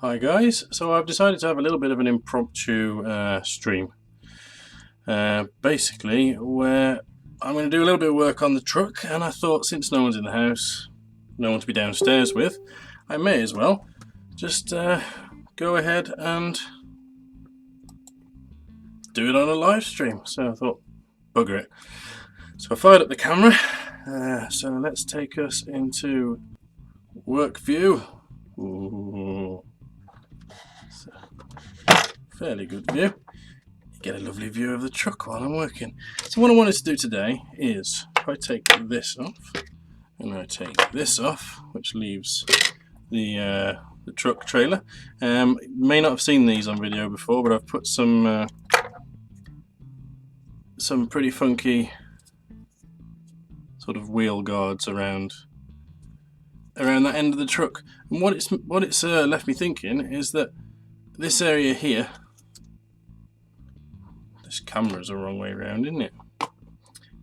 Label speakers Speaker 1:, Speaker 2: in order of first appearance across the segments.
Speaker 1: Hi guys, so I've decided to have a little bit of an impromptu stream. Basically, where I'm going to do a little bit of work on the truck, and I thought since no one's in the house, no one to be downstairs with, I may as well just go ahead and do it on a live stream. So I thought, bugger it. So I fired up the camera, so let's take us into work view. Ooh. Fairly good view. You get a lovely view of the truck while I'm working. So what I wanted to do today is, if I take this off, and I take this off, which leaves the truck trailer. You may not have seen these on video before, but I've put some pretty funky sort of wheel guards around that end of the truck. And what it's left me thinking is that this area here. This camera's the wrong way around, isn't it?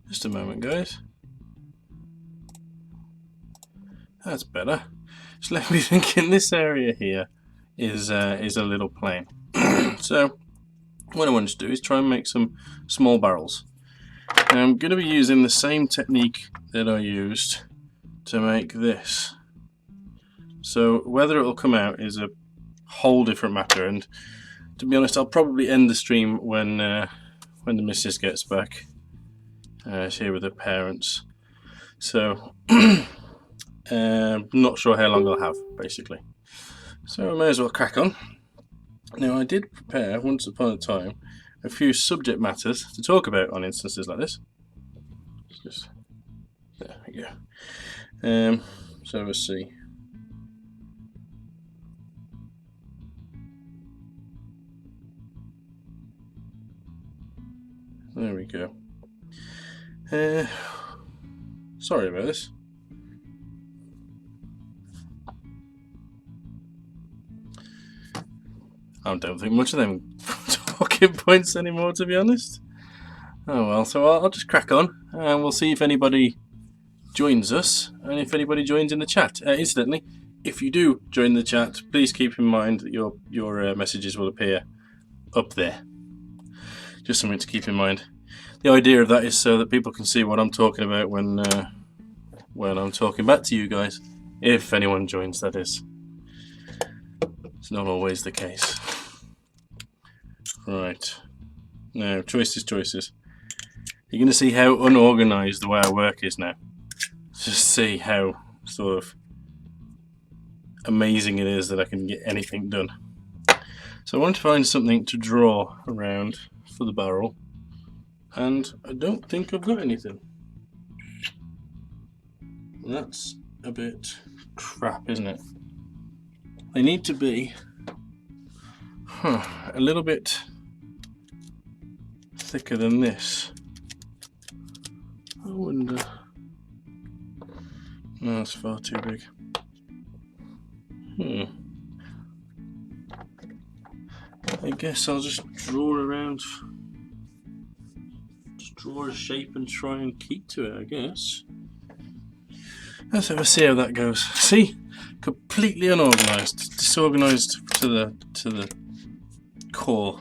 Speaker 1: Just a moment, guys. That's better. Just left me thinking this area here is a little plain. So what I wanted to do is try and make some small barrels. And I'm going to be using the same technique that I used to make this. So whether it'll come out is a whole different matter, and to be honest, I'll probably end the stream when the missus gets back. She's here with her parents, so not sure how long I'll have, basically. So I may as well crack on. Now, I did prepare, once upon a time, a few subject matters to talk about on instances like this. Just there we go. So let's see. There we go. Sorry about this. I don't think much of them talking points anymore, to be honest. Oh well, so I'll just crack on, and we'll see if anybody joins us, and if anybody joins in the chat. Incidentally, if you do join the chat, please keep in mind that your messages will appear up there. Just something to keep in mind. The idea of that is so that people can see what I'm talking about when I'm talking back to you guys. If anyone joins, that is. It's not always the case. Right. Now, choices. You're going to see how unorganised the way I work is now. Just see how sort of amazing it is that I can get anything done. So I want to find something to draw around for the barrel, and I don't think I've got anything. That's a bit crap, isn't it? They need to be a little bit thicker than this. I wonder. No, that's far too big. I guess I'll just draw around, just draw a shape and try and keep to it, I guess. Let's have a see how that goes. See? Completely unorganised, disorganised to the core.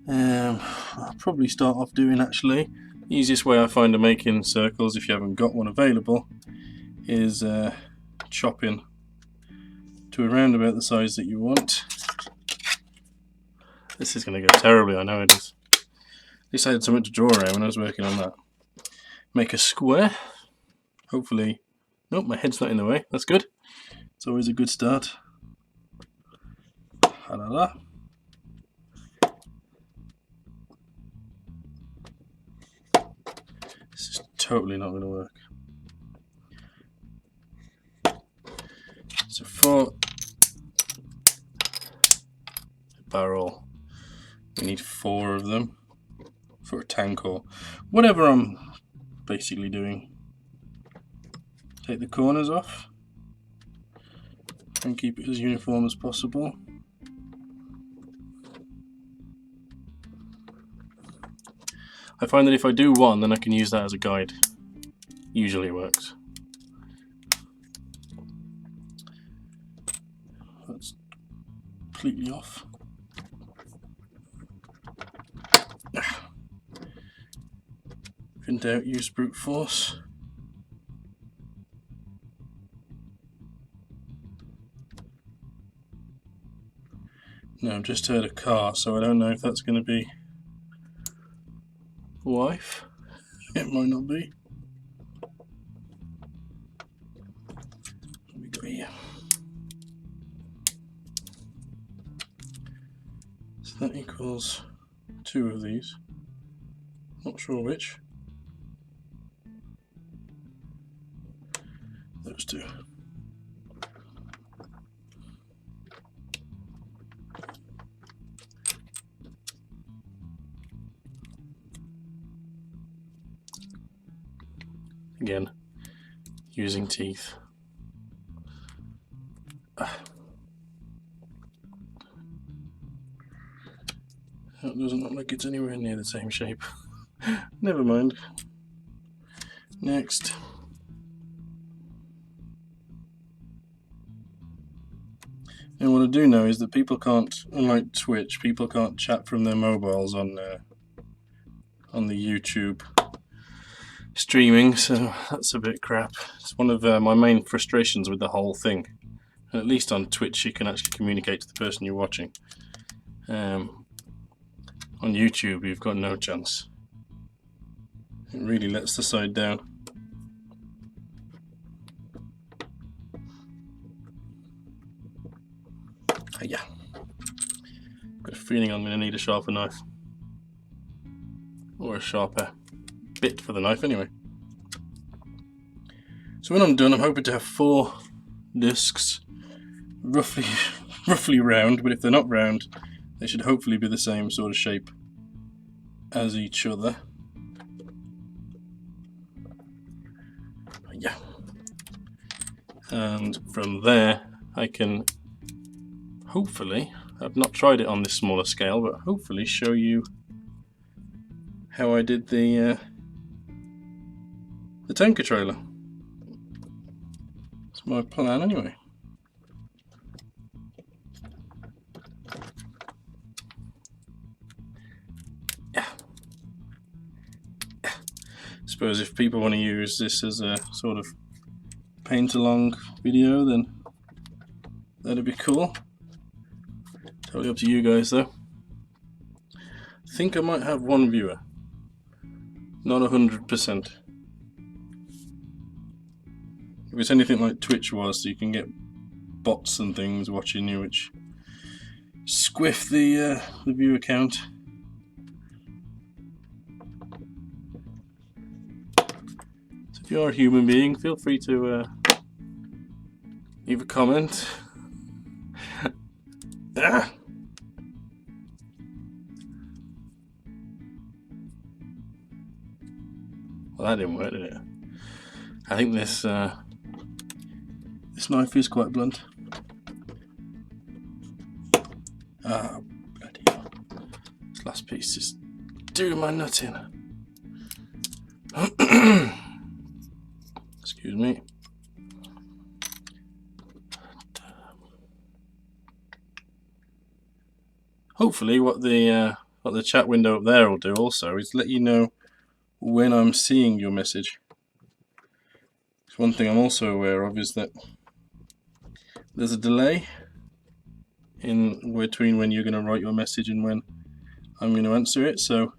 Speaker 1: I'll probably start off doing, actually, the easiest way I find of making circles, if you haven't got one available, is chopping to around about the size that you want. This is going to go terribly, I know it is. At least I had something to draw around when I was working on that. Make a square. Hopefully, nope, my head's not in the way. That's good. It's always a good start. Ha-la-la. This is totally not going to work. So for the barrel, we need 4 of them for a tank or whatever I'm basically doing. Take the corners off and keep it as uniform as possible. I find that if I do one, then I can use that as a guide. Usually it works. completely off. If in doubt, use brute force. No, I've just heard a car, so I don't know if that's going to be wife. It might not be. What we got here? So that equals 2 of these. Not sure which. Those 2. Again, using teeth. That doesn't look like it's anywhere near the same shape. Never mind. Next. And what I do know is that people can't, unlike Twitch, people can't chat from their mobiles on the YouTube streaming, so that's a bit crap. It's one of my main frustrations with the whole thing. And at least on Twitch you can actually communicate to the person you're watching. On YouTube you've got no chance. It really lets the side down. Yeah. Got a feeling I'm going to need a sharper knife. Or a sharper bit for the knife anyway. So when I'm done, I'm hoping to have 4 discs, roughly round, but if they're not round, they should hopefully be the same sort of shape as each other. Yeah. And from there, I can hopefully, I've not tried it on this smaller scale, but hopefully show you how I did the tanker trailer. It's my plan anyway. Yeah. Suppose if people want to use this as a sort of paint along video, then that'd be cool. Totally up to you guys though. I think I might have 1 viewer. Not 100%. If it's anything like Twitch was, so you can get bots and things watching you, which squiff the viewer count. So if you're a human being, feel free to leave a comment. Ah! Well, that didn't work, did it? I think this knife is quite blunt. Ah, bloody hell. This last piece is doing my nut in. Excuse me. Hopefully what the chat window up there will do also is let you know when I'm seeing your message. One thing I'm also aware of is that there's a delay in between when you're going to write your message and when I'm going to answer it, so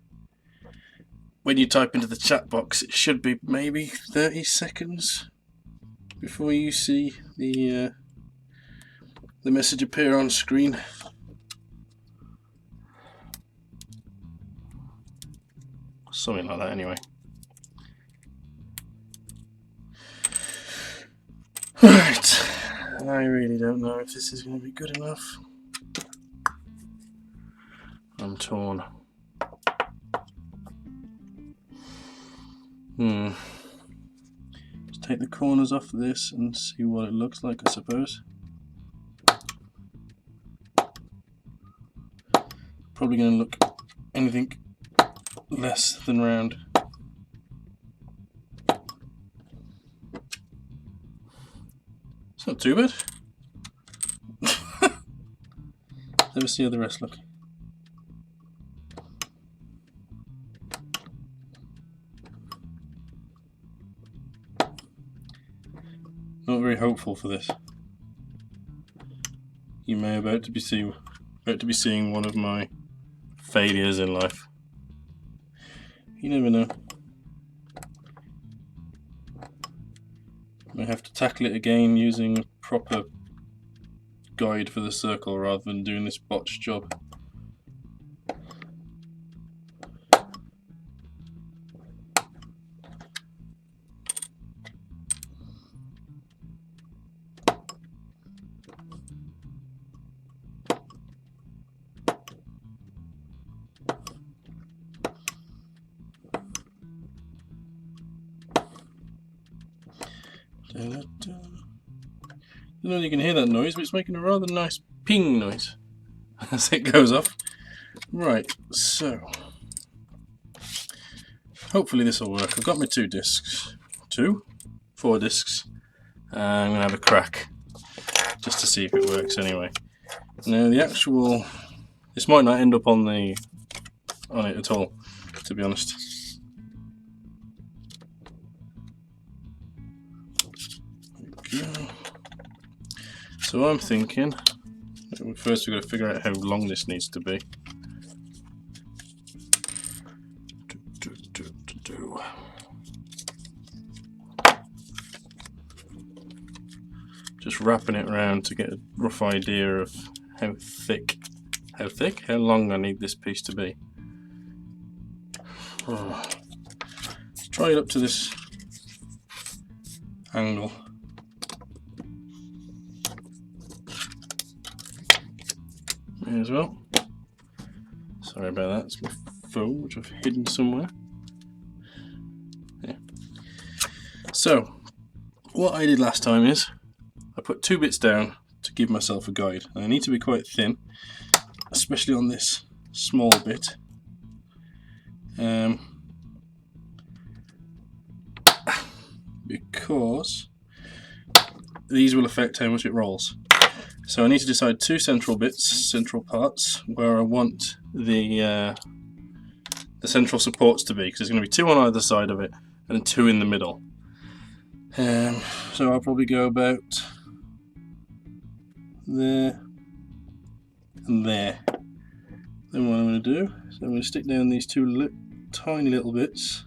Speaker 1: when you type into the chat box it should be maybe 30 seconds before you see the message appear on screen. Something like that anyway. Right, I really don't know if this is going to be good enough. I'm torn. Let's take the corners off this and see what it looks like, I suppose. Probably going to look anything less than round. It's not too bad. Let me see how the rest look. Not very hopeful for this. You may about to be seeing one of my failures in life. You never know. I have to tackle it again using a proper guide for the circle rather than doing this botched job. I don't know if you can hear that noise, but it's making a rather nice ping noise as it goes off. Right, so hopefully this will work. I've got my 4 discs. I'm going to have a crack just to see if it works anyway. Now this might not end up on it at all, to be honest. So I'm thinking, first we've got to figure out how long this needs to be. Just wrapping it around to get a rough idea of how long I need this piece to be. Try it up to this angle. May as well. Sorry about that, it's my phone which I've hidden somewhere. Yeah. So, what I did last time is I put 2 bits down to give myself a guide. And I need to be quite thin, especially on this small bit. Because these will affect how much it rolls. So I need to decide 2 central parts, where I want the central supports to be, because there's going to be 2 on either side of it and 2 in the middle. So I'll probably go about there and there. Then what I'm going to do is I'm going to stick down these 2 tiny little bits.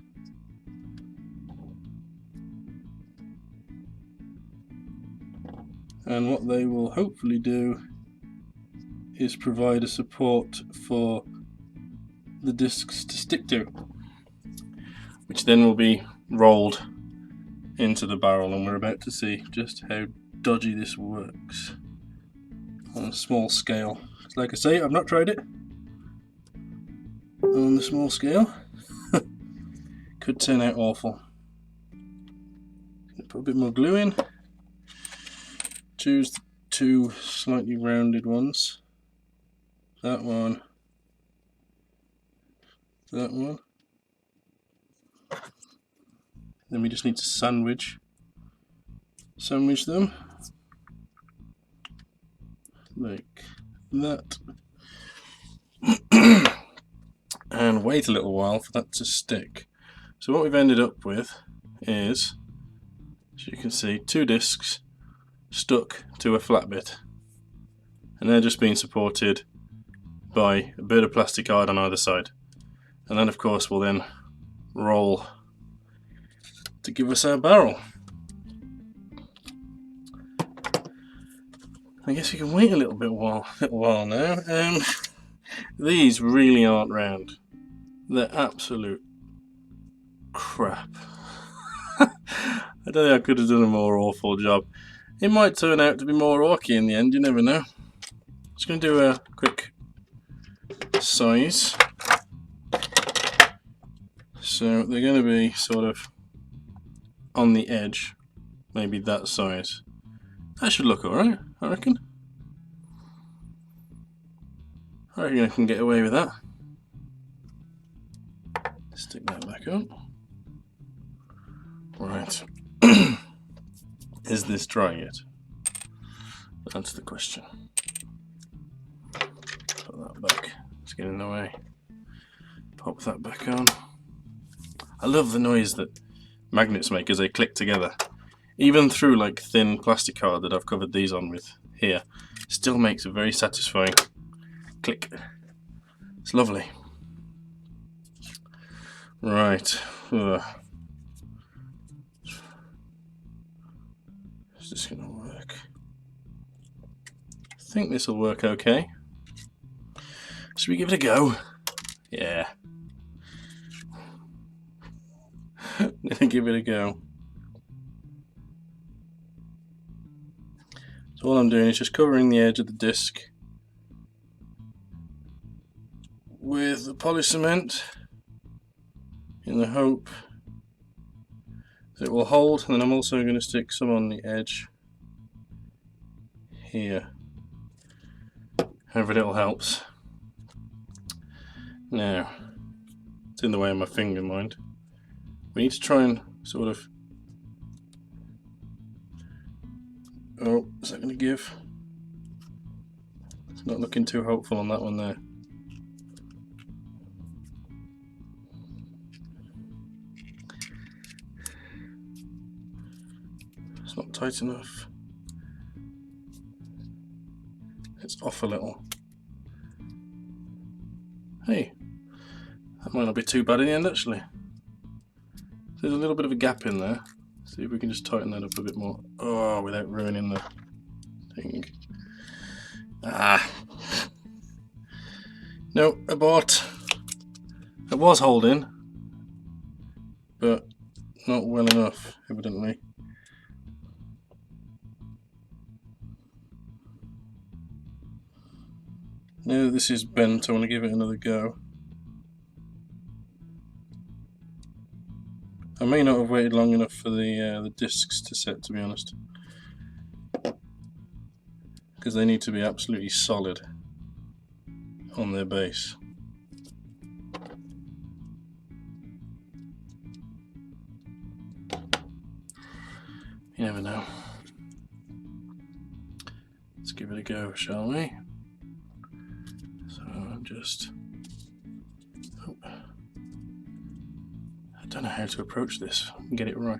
Speaker 1: And what they will hopefully do is provide a support for the discs to stick to, which then will be rolled into the barrel, and we're about to see just how dodgy this works on a small scale. Like I say, I've not tried it on the small scale. Could turn out awful. Put a bit more glue in. Choose the 2 slightly rounded ones. That one. That one. Then we just need to sandwich them like that. And wait a little while for that to stick. So what we've ended up with is, as you can see, 2 discs stuck to a flat bit, and they're just being supported by a bit of plasticard on either side, and then of course we'll then roll to give us our barrel. I guess we can wait a little while now. These really aren't round. They're absolute crap. I don't think I could have done a more awful job. It might turn out to be more orky in the end, you never know. Just going to do a quick size. So they're going to be sort of on the edge, maybe that size. That should look alright, I reckon. I reckon I can get away with that. Stick that back up. Right. Is this dry yet? That's the question. put that back. It's getting in the way. Pop that back on. I love the noise that magnets make as they click together. Even through like thin plasticard that I've covered these on with here, still makes a very satisfying click. It's lovely. Right. Is this going to work? I think this will work okay. Should we give it a go? Yeah. Give it a go. So all I'm doing is just covering the edge of the disc with the poly cement in the hope that it will hold, and then I'm also going to stick some on the edge here. Every little helps. Now, it's in the way of my finger, mind. We need to try and sort of... Oh, is that going to give? It's not looking too hopeful on that one there. It's not tight enough. It's off a little. Hey, that might not be too bad in the end actually. There's a little bit of a gap in there. See if we can just tighten that up a bit more. Oh, without ruining the thing. Ah. No, abort. It was holding, but not well enough, evidently. Now this is bent, I want to give it another go. I may not have waited long enough for the discs to set, to be honest, because they need to be absolutely solid on their base. You never know. Let's give it a go, shall we? So I'm just... Oh. I don't know how to approach this and get it right.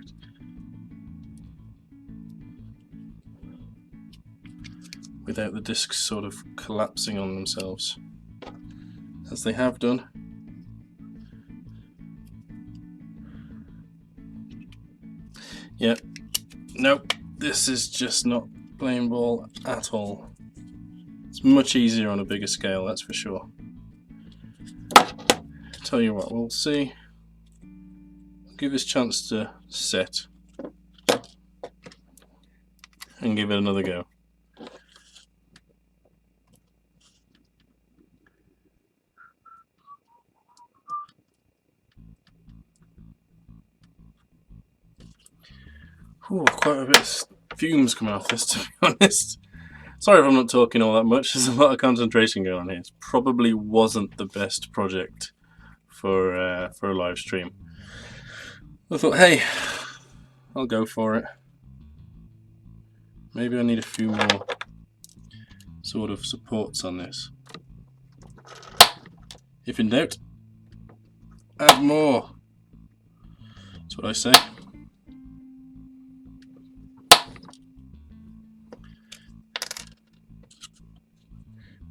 Speaker 1: Without the discs sort of collapsing on themselves, as they have done. Yep. Nope. This is just not playing ball at all. It's much easier on a bigger scale, that's for sure. Tell you what, we'll see. Give this a chance to set and give it another go. Ooh, quite a bit of fumes coming off this, to be honest. Sorry if I'm not talking all that much, there's a lot of concentration going on here. It probably wasn't the best project for a live stream. I thought, hey, I'll go for it. Maybe I need a few more sort of supports on this. If in doubt, add more. That's what I say.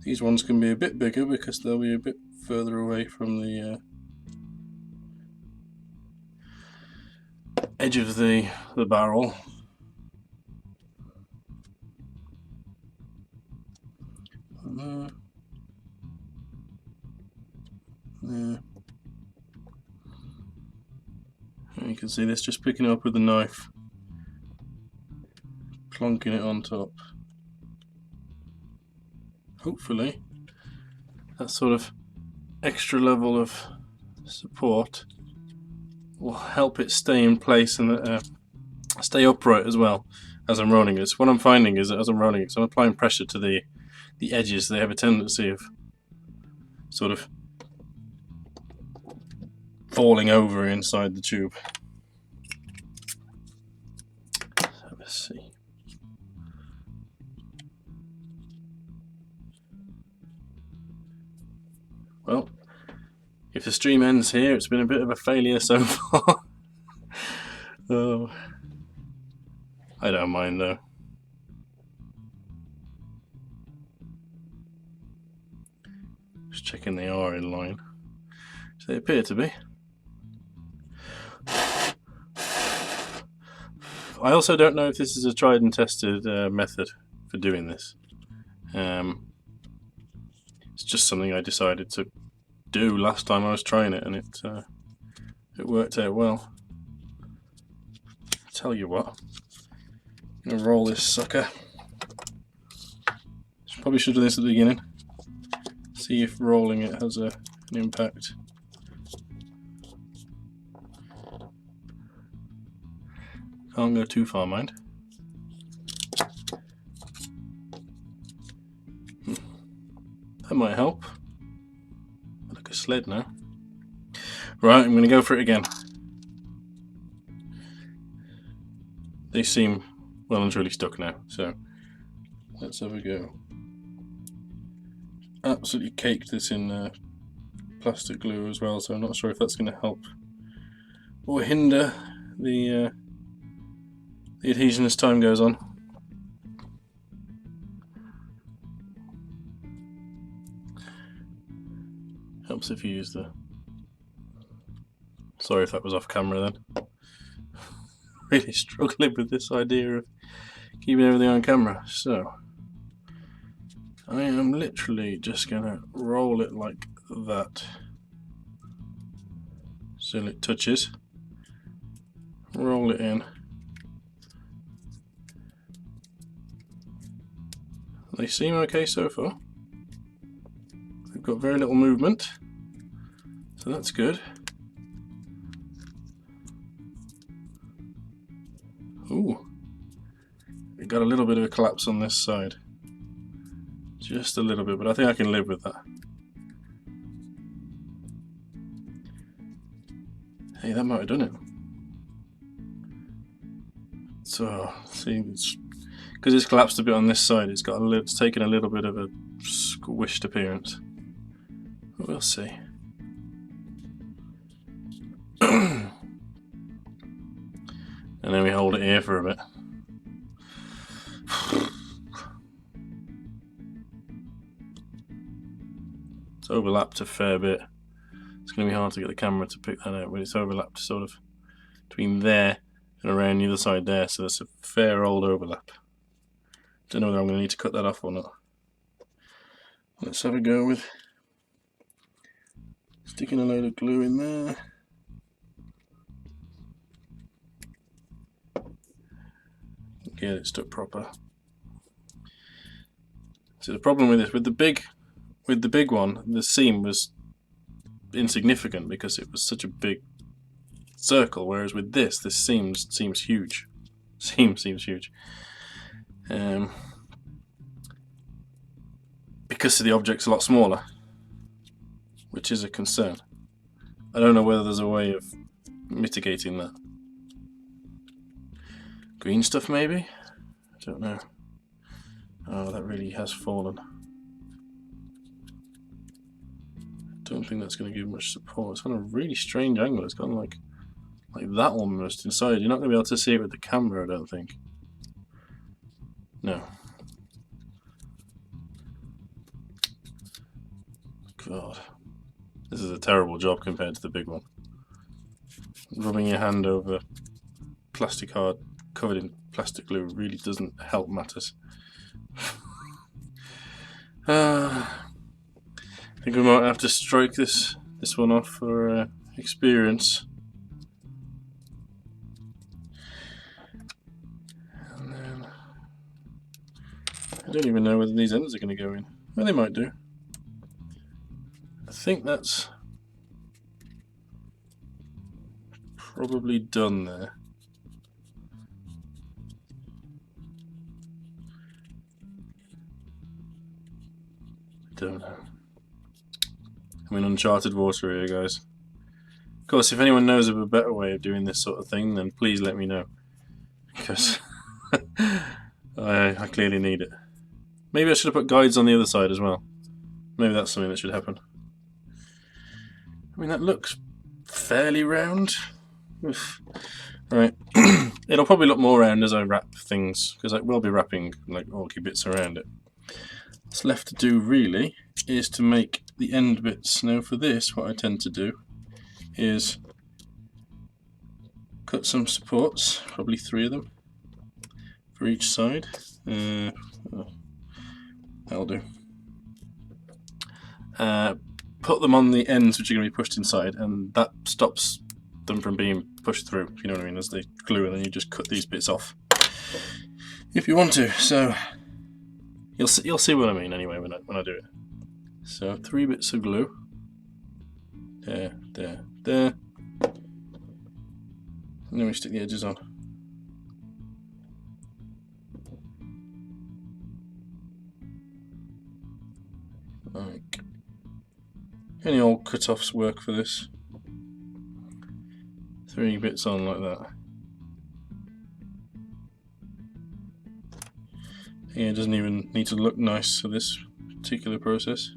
Speaker 1: These ones can be a bit bigger because they'll be a bit further away from the edge of the barrel. There. There. And you can see this just picking it up with the knife, plonking it on top. Hopefully that sort of extra level of support will help it stay in place and stay upright as well as I'm rolling it. So what I'm finding is that as I'm rolling it, so I'm applying pressure to the edges. They have a tendency of sort of falling over inside the tube. So let's see. If the stream ends here, it's been a bit of a failure so far. Oh, I don't mind though. Just checking they are in line. So they appear to be. I also don't know if this is a tried and tested method for doing this. It's just something I decided to do last time I was trying it, and it worked out well. Tell you what, I'm gonna roll this sucker. Probably should do this at the beginning. See if rolling it has an impact. Can't go too far, mind. That might help. Like a sled now. Right, I'm going to go for it again. They seem well and truly stuck now, so let's have a go. Absolutely caked this in plastic glue as well, so I'm not sure if that's going to help or hinder the adhesion as time goes on. Helps if you use the... Sorry if that was off camera then. Really struggling with this idea of keeping everything on camera. So I am literally just gonna roll it like that so it touches. Roll it in. They seem okay so far. They've got very little movement, so that's good. Ooh, it got a little bit of a collapse on this side. Just a little bit, but I think I can live with that. Hey, that might have done it. So, see, because it's collapsed a bit on this side, it's taken a little bit of a squished appearance. But we'll see. And then we hold it here for a bit. It's overlapped a fair bit. It's going to be hard to get the camera to pick that out, but it's overlapped sort of between there and around the other side there, so there's a fair old overlap. Don't know whether I'm going to need to cut that off or not. Let's have a go with sticking a load of glue in there. Get it stuck proper. So the problem with this, with the big one, the seam was insignificant because it was such a big circle, whereas with this seems huge. Seems huge. Because the object's a lot smaller, which is a concern. I don't know whether there's a way of mitigating that. Green stuff maybe? I don't know. Oh, that really has fallen. I don't think that's going to give much support. It's on a really strange angle. It's gone like that almost inside. You're not going to be able to see it with the camera, I don't think. No. God. This is a terrible job compared to the big one. Rubbing your hand over plasticard covered in plastic glue really doesn't help matters. I think we might have to strike this one off for experience. And then I don't even know whether these ends are going to go in. Well, they might do. I think that's probably done there. Don't know. I'm in uncharted water here, guys. Of course, if anyone knows of a better way of doing this sort of thing, then please let me know. Because I clearly need it. Maybe I should have put guides on the other side as well. Maybe that's something that should happen. I mean, that looks fairly round. Oof. Right, it'll probably look more round as I wrap things, because I will be wrapping like orky bits around it. What's left to do really is to make the end bits. Now for this, what I tend to do is cut some supports, probably 3 of them for each side. That'll do. Put them on the ends which are going to be pushed inside, and that stops them from being pushed through, if you know what I mean, as they glue, and then you just cut these bits off if you want to. So you'll see what I mean anyway when I do it. So 3 bits of glue, there, there, there, and then we stick the edges on. Like any old cut-offs work for this. 3 bits on like that. Yeah, it doesn't even need to look nice for this particular process.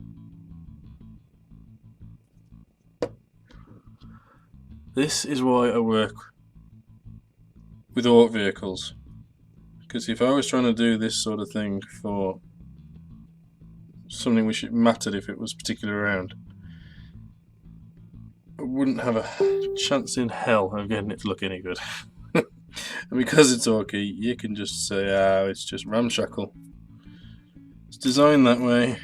Speaker 1: This is why I work with aught vehicles, because if I was trying to do this sort of thing for something which it mattered if it was particularly round, I wouldn't have a chance in hell of getting it to look any good. And because it's orky, you can just say, ah, it's just ramshackle. It's designed that way.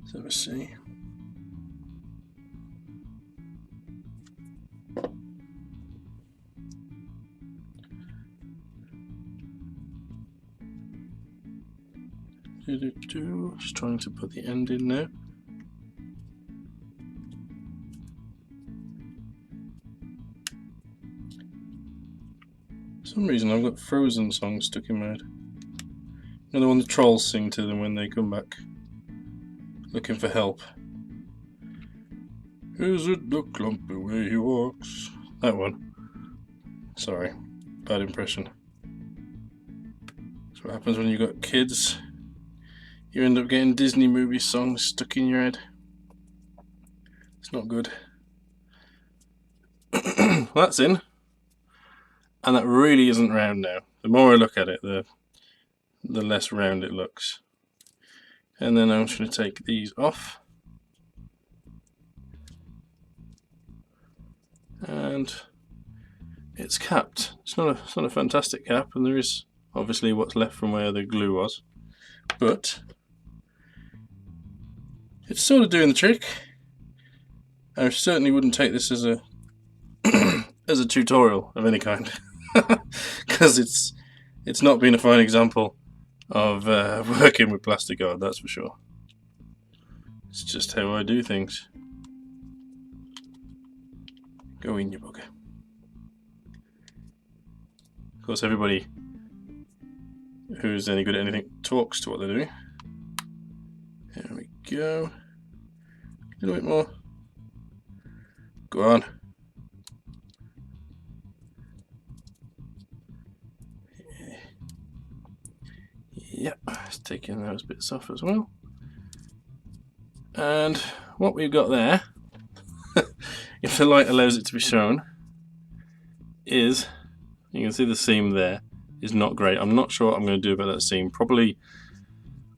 Speaker 1: So let's see. Just trying to put the end in there. For some reason I've got Frozen songs stuck in my head. You know the one the trolls sing to them when they come back looking for help. Is it the clumpy way he walks? That one. Sorry, bad impression. That's what happens when you've got kids. You end up getting Disney movie songs stuck in your head. It's not good. Well, that's in. And that really isn't round now. The more I look at it, the less round it looks. And then I'm just going to take these off. And it's capped. It's not a fantastic cap, and there is obviously what's left from where the glue was. But it's sort of doing the trick. I certainly wouldn't take this as a as a tutorial of any kind, because it's not been a fine example of working with plasticard, that's for sure. It's just how I do things. Go in, you bugger. Of course, everybody who's any good at anything talks to what they're doing. There we go. A little bit more. Go on. Yep, it's taking those bits off as well. And what we've got there, if the light allows it to be shown, is, you can see the seam there is not great. I'm not sure what I'm going to do about that seam. Probably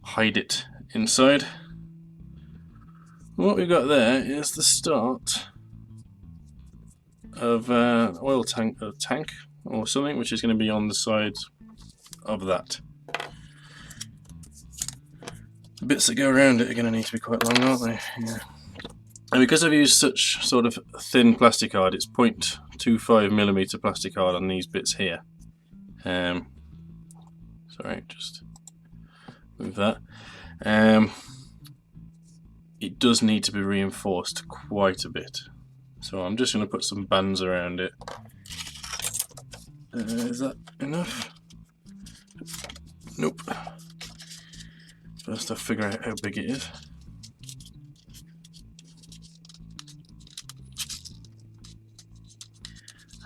Speaker 1: hide it inside. What we've got there is the start of an oil tank or something, which is going to be on the side of that. The bits that go around it are going to need to be quite long, aren't they? Yeah. And because I've used such sort of thin plasticard, it's 0.25mm plasticard on these bits here. Sorry, just move that. It does need to be reinforced quite a bit. So I'm just going to put some bands around it. Is that enough? Nope. First I figure out how big it is.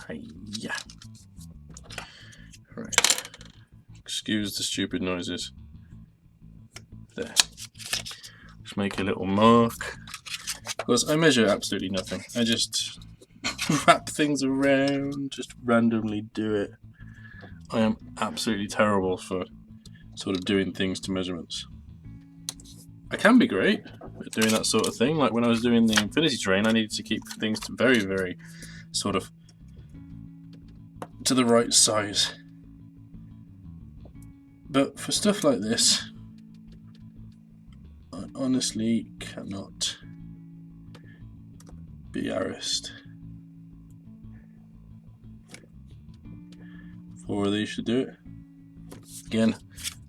Speaker 1: Hiya. Right. Excuse the stupid noises. There. Just make a little mark. Of course, I measure absolutely nothing. I just wrap things around, just randomly do it. I am absolutely terrible for sort of doing things to measurements. I can be great at doing that sort of thing. Like when I was doing the infinity train, I needed to keep things to very, very sort of to the right size. But for stuff like this, I honestly cannot be arsed. 4 of these should do it. Again,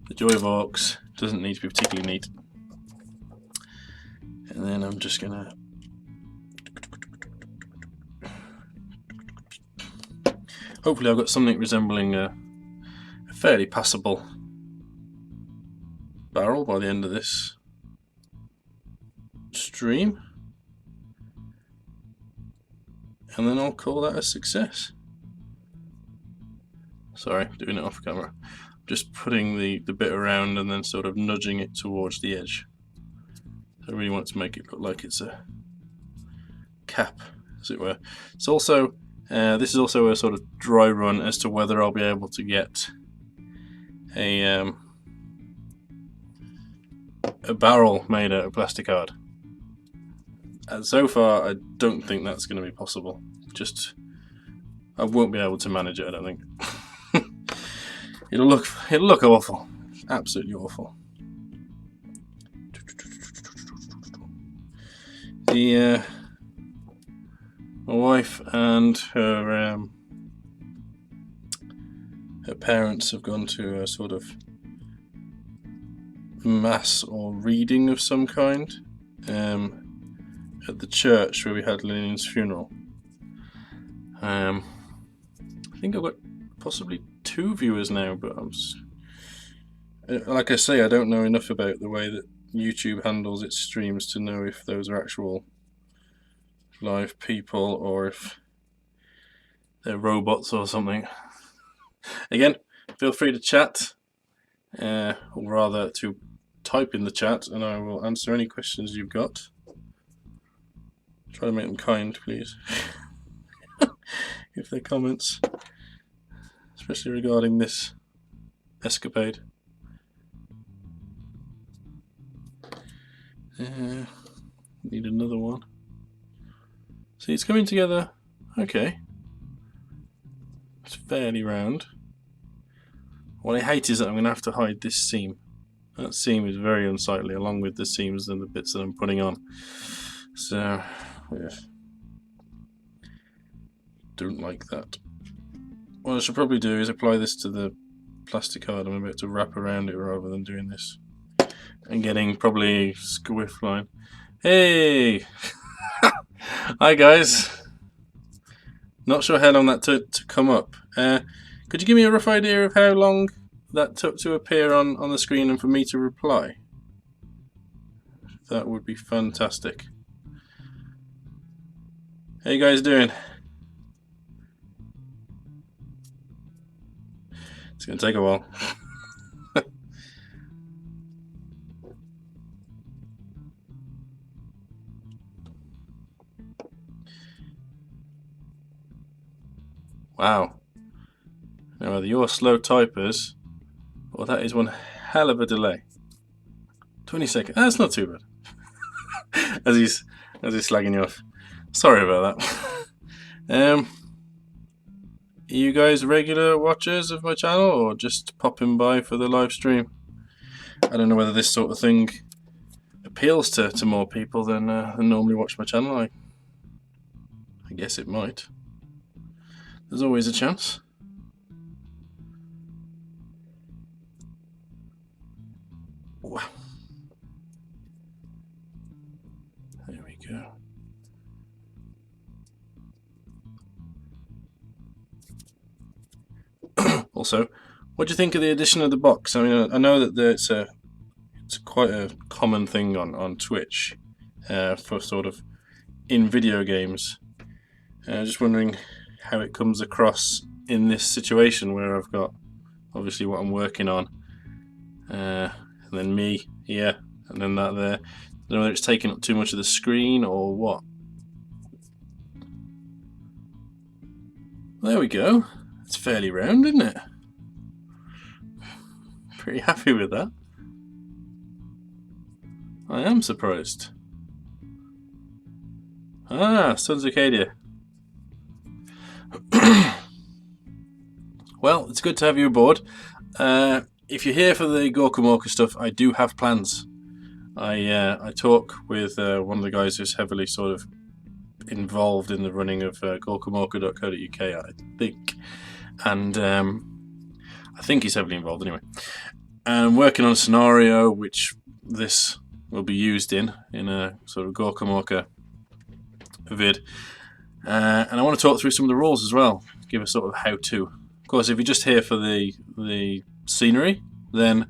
Speaker 1: the joy of orcs, doesn't need to be particularly neat. And then I'm just gonna hopefully I've got something resembling a fairly passable barrel by the end of this stream, and then I'll call that a success. Sorry, doing it off camera. Just putting the bit around and then sort of nudging it towards the edge. I really want to make it look like it's a cap, as it were. It's also this is also a sort of dry run as to whether I'll be able to get a barrel made out of plasticard. And so far, I don't think that's going to be possible. Just I won't be able to manage it. I don't think. It'll look awful, absolutely awful. My wife and her parents have gone to a sort of mass or reading of some kind at the church where we had Lillian's funeral. I think I've got possibly 2 viewers now, but like I say, I don't know enough about the way that YouTube handles its streams to know if those are actual live people or if they're robots or something. Again, feel free to chat, or rather to type in the chat, and I will answer any questions you've got. Try to make them kind, please. If they're comments, especially regarding this escapade. Need another one. See, it's coming together. Okay. It's fairly round. What I hate is that I'm going to have to hide this seam. That seam is very unsightly, along with the seams and the bits that I'm putting on. So, yeah. Don't like that. What I should probably do is apply this to the plasticard I'm about to wrap around it rather than doing this. And getting probably squiff line. Hey! Hi guys! Not sure how long that took to come up. Could you give me a rough idea of how long that took to appear on the screen and for me to reply? That would be fantastic. How you guys doing? It's going to take a while. Wow. Now, whether you're slow typers, or that is one hell of a delay. 20 seconds. That's not too bad. as he's slagging you off. Sorry about that. Are you guys regular watchers of my channel, or just popping by for the live stream? I don't know whether this sort of thing appeals to more people than normally watch my channel. I guess it might. There's always a chance. Wow. There we go. Also, what do you think of the addition of the box? I mean, I know that it's quite a common thing on Twitch for sort of in video games. Just wondering how it comes across in this situation where I've got obviously what I'm working on, and then me here, and then that there. don't know whether it's taking up too much of the screen or what. There we go. It's fairly round, isn't it? Pretty happy with that. I am surprised. Ah, Sons of Acadia. Well, it's good to have you aboard. If you're here for the Gorkamorka stuff, I do have plans. I talk with one of the guys who's heavily sort of involved in the running of gorkamorka.co.uk, I think. And I think he's heavily involved anyway. And I'm working on a scenario which this will be used in a sort of Gorkamorka vid. And I want to talk through some of the rules as well, give a sort of how-to. Of course, if you're just here for the scenery, then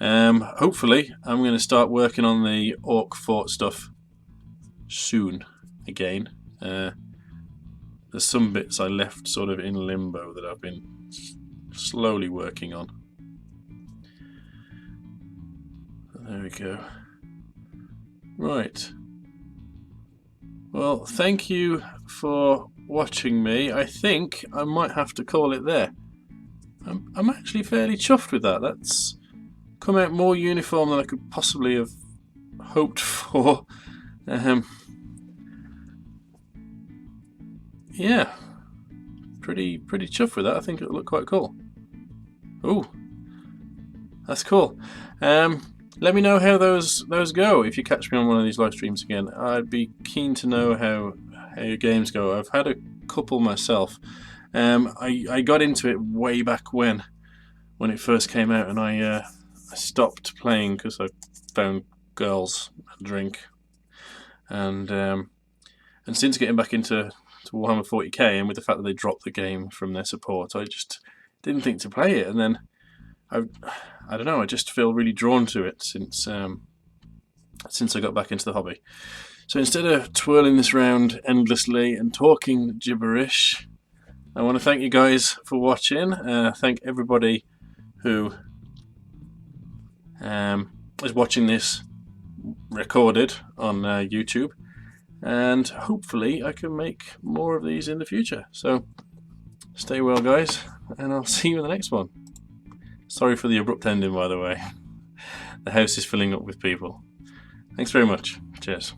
Speaker 1: hopefully I'm going to start working on the Orc Fort stuff soon again. There's some bits I left sort of in limbo that I've been slowly working on. There we go. Right. Well, thank you for watching me. I think I might have to call it there. I'm actually fairly chuffed with that. That's come out more uniform than I could possibly have hoped for. Yeah, pretty chuffed with that. I think it'll look quite cool. Ooh, that's cool. Let me know how those go if you catch me on one of these live streams again. I'd be keen to know how your games go. I've had a couple myself. I got into it way back when it first came out, and I stopped playing because I found girls and drink, and since getting back into Warhammer 40k, and with the fact that they dropped the game from their support, I just didn't think to play it, and then I don't know, I just feel really drawn to it since I got back into the hobby. So instead of twirling this round endlessly and talking gibberish, I want to thank you guys for watching. Thank everybody who is watching this recorded on YouTube, and hopefully I can make more of these in the future. So stay well, guys, and I'll see you in the next one. Sorry for the abrupt ending, by the way. The house is filling up with people. Thanks very much. Cheers.